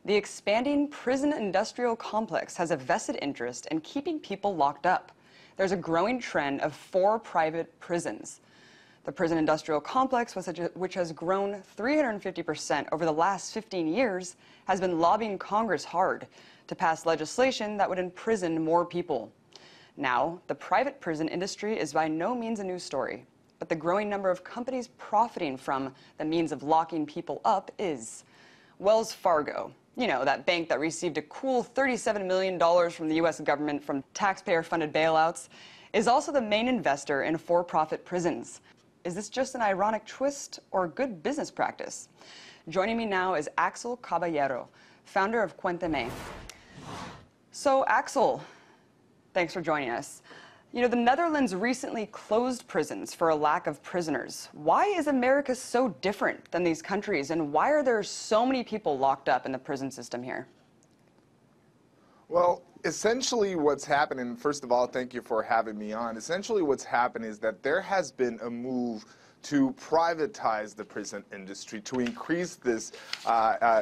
The expanding prison industrial complex has a vested interest in keeping people locked up. There's a growing trend of 4 private prisons. The prison industrial complex, which has grown 350% over the last 15 years, has been lobbying Congress hard to pass legislation that would imprison more people. Now, the private prison industry is by no means a new story, but the growing number of companies profiting from the means of locking people up is. Wells Fargo, you know, that bank that received a cool $37 million from the U.S. government from taxpayer-funded bailouts, is also the main investor in for-profit prisons. Is this just an ironic twist or good business practice? Joining me now is Axel Caballero, founder of Cuénteme. So, Axel, thanks for joining us. You know, the Netherlands recently closed prisons for a lack of prisoners. Why is America so different than these countries, and why are there so many people locked up in the prison system here? Well, essentially what's happening, first of all, thank you for having me on. Essentially what's happened is that there has been a move to privatize the prison industry, to increase this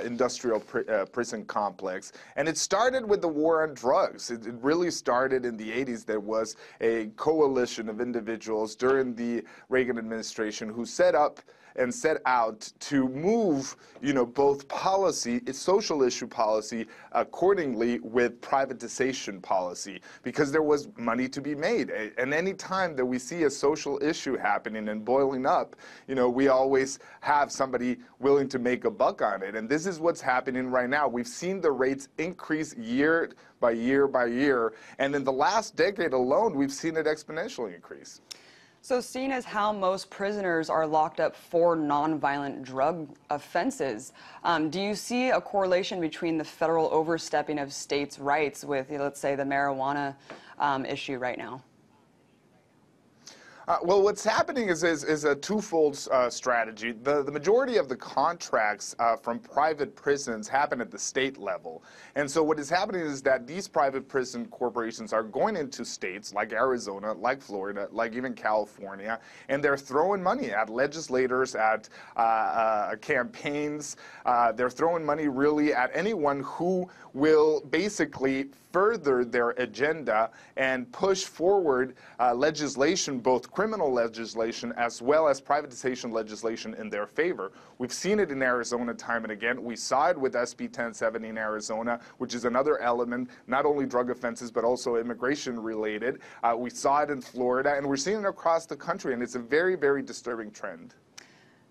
industrial prison complex. And it started with the war on drugs. It really started in the 80s. There was a coalition of individuals during the Reagan administration who set up and set out to move, you know, both policy, social issue policy, accordingly with privatization policy, because there was money to be made. And any time that we see a social issue happening and boiling up, you know, we always have somebody willing to make a buck on it. And this is what's happening right now. We've seen the rates increase year by year by year. And in the last decade alone, we've seen it exponentially increase. So, seeing as how most prisoners are locked up for nonviolent drug offenses, do you see a correlation between the federal overstepping of states' rights with, let's say, the marijuana issue right now? Well, what's happening is a twofold strategy. The majority of the contracts from private prisons happen at the state level. And so what is happening is that these private prison corporations are going into states like Arizona, like Florida, like even California, and they're throwing money at legislators, at campaigns. They're throwing money really at anyone who will basically further their agenda and push forward legislation, both criminal legislation as well as privatization legislation, in their favor. We've seen it in Arizona time and again. We saw it with SB 1070 in Arizona, which is another element, not only drug offenses, but also immigration related. We saw it in Florida, and we're seeing it across the country, and it's a very, very disturbing trend.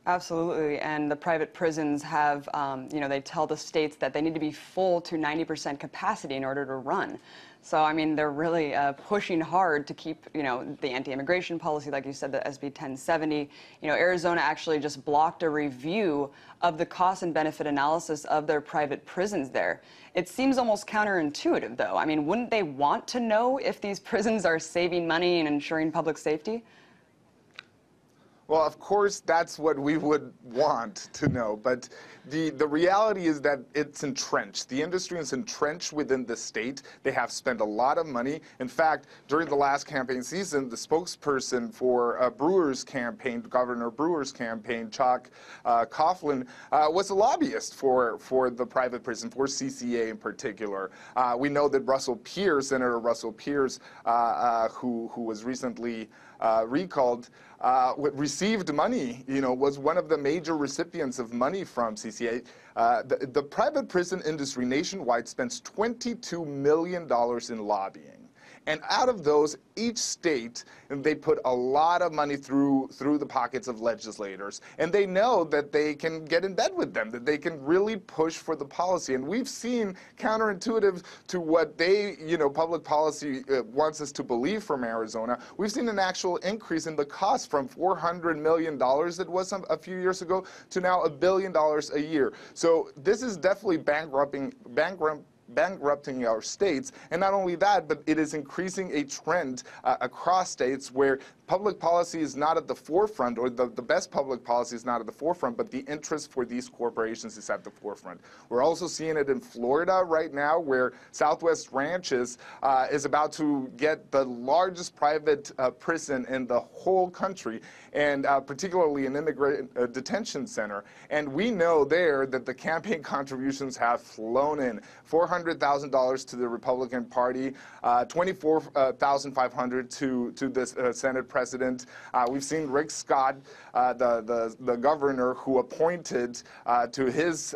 Absolutely, and the private prisons have, you know, they tell the states that they need to be full to 90% capacity in order to run. So, I mean, they're really pushing hard to keep, you know, the anti-immigration policy, like you said, the SB 1070. You know, Arizona actually just blocked a review of the cost and benefit analysis of their private prisons there. It seems almost counterintuitive, though. I mean, wouldn't they want to know if these prisons are saving money and ensuring public safety? Well, of course, that's what we would want to know, but the reality is that it's entrenched. The industry is entrenched within the state. They have spent a lot of money. In fact, during the last campaign season, the spokesperson for Brewer's campaign, Governor Brewer's campaign, Chuck Coughlin, was a lobbyist for the private prison, for CCA in particular. We know that Russell Pearce, Senator Russell Pearce, who was recently recalled, received money, you know, was one of the major recipients of money from CCA. The private prison industry nationwide spends $22 million in lobbying. And out of those, each state, they put a lot of money through the pockets of legislators. And they know that they can get in bed with them, that they can really push for the policy. And we've seen, counterintuitive to what they, you know, public policy wants us to believe from Arizona, we've seen an actual increase in the cost from $400 million that was a few years ago to now $1 billion a year. So this is definitely bankrupting bankrupting our states. And not only that, but it is increasing a trend across states where public policy is not at the forefront, or the best public policy is not at the forefront, but the interest for these corporations is at the forefront. We're also seeing it in Florida right now, where Southwest Ranches is about to get the largest private prison in the whole country, and particularly an immigrant detention center. And we know there that the campaign contributions have flown in. $400,000 to the Republican Party, $24,500 to the Senate president. We've seen Rick Scott, the governor, who appointed to his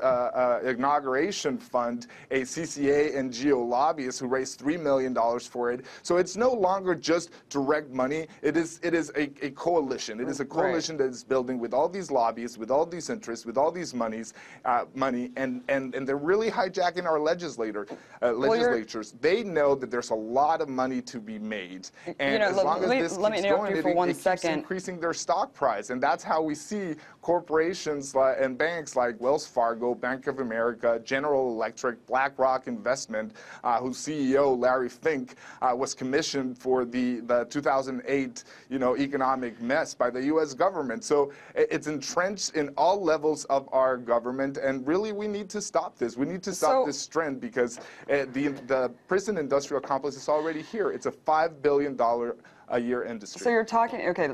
inauguration fund a CCA and GEO lobbyist who raised $3 million for it. So it's no longer just direct money. It is a coalition. It is a coalition that is building with all these lobbyists, with all these interests, with all these money, and they're really hijacking our legislatures. They know that there's a lot of money to be made, and as long as this keeps going, it keeps increasing their stock price, and that's how we see corporations and banks like Wells Fargo, Bank of America, General Electric, BlackRock Investment, whose CEO Larry Fink was commissioned for the 2008 economic mess by the U.S. government. So it's entrenched in all levels of our government, and really we need to stop this. We need to stop this trend, because the prison industrial complex is already here. It's a $5 billion a year industry. So you're talking, okay,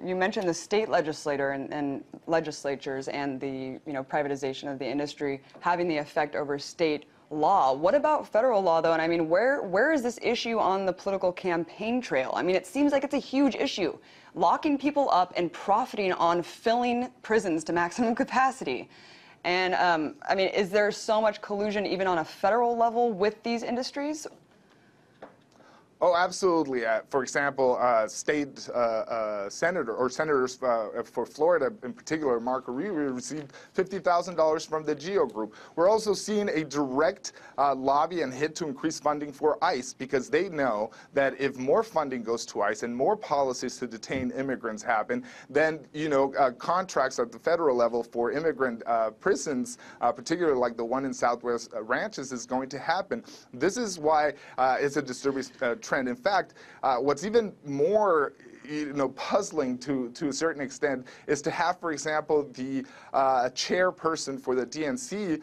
you mentioned the state legislator and legislatures and the privatization of the industry having the effect over state law. What about federal law, though? And I mean, where is this issue on the political campaign trail? I mean, it seems like it's a huge issue. Locking people up and profiting on filling prisons to maximum capacity. And I mean, is there so much collusion even on a federal level with these industries? Oh, absolutely. For example, state senator or senators for Florida in particular, Marco Rubio, received $50,000 from the GEO group. We're also seeing a direct lobby and hit to increase funding for ICE, because they know that if more funding goes to ICE and more policies to detain immigrants happen, then contracts at the federal level for immigrant prisons, particularly like the one in Southwest Ranches, is going to happen. This is why it's a disturbing trend. In fact, what's even more puzzling to a certain extent is to have, for example, the chairperson for the DNC,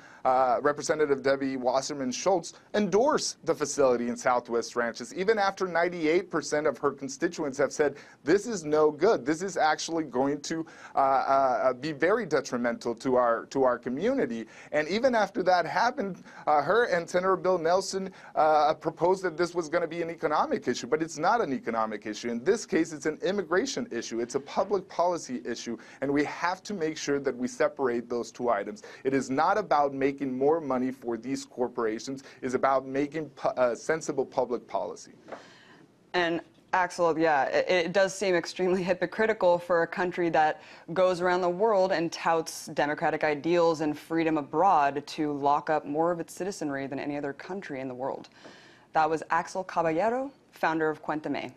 Representative Debbie Wasserman Schultz, endorse the facility in Southwest Ranches, even after 98% of her constituents have said this is no good. This is actually going to be very detrimental to our community. And even after that happened, her and Senator Bill Nelson proposed that this was going to be an economic issue, but it's not an economic issue. In this case, it's an immigration issue. It's a public policy issue, and we have to make sure that we separate those two items. It is not about making more money for these corporations. It's about making sensible public policy. And Axel, yeah, it does seem extremely hypocritical for a country that goes around the world and touts democratic ideals and freedom abroad to lock up more of its citizenry than any other country in the world. That was Axel Caballero, founder of Cuéntame.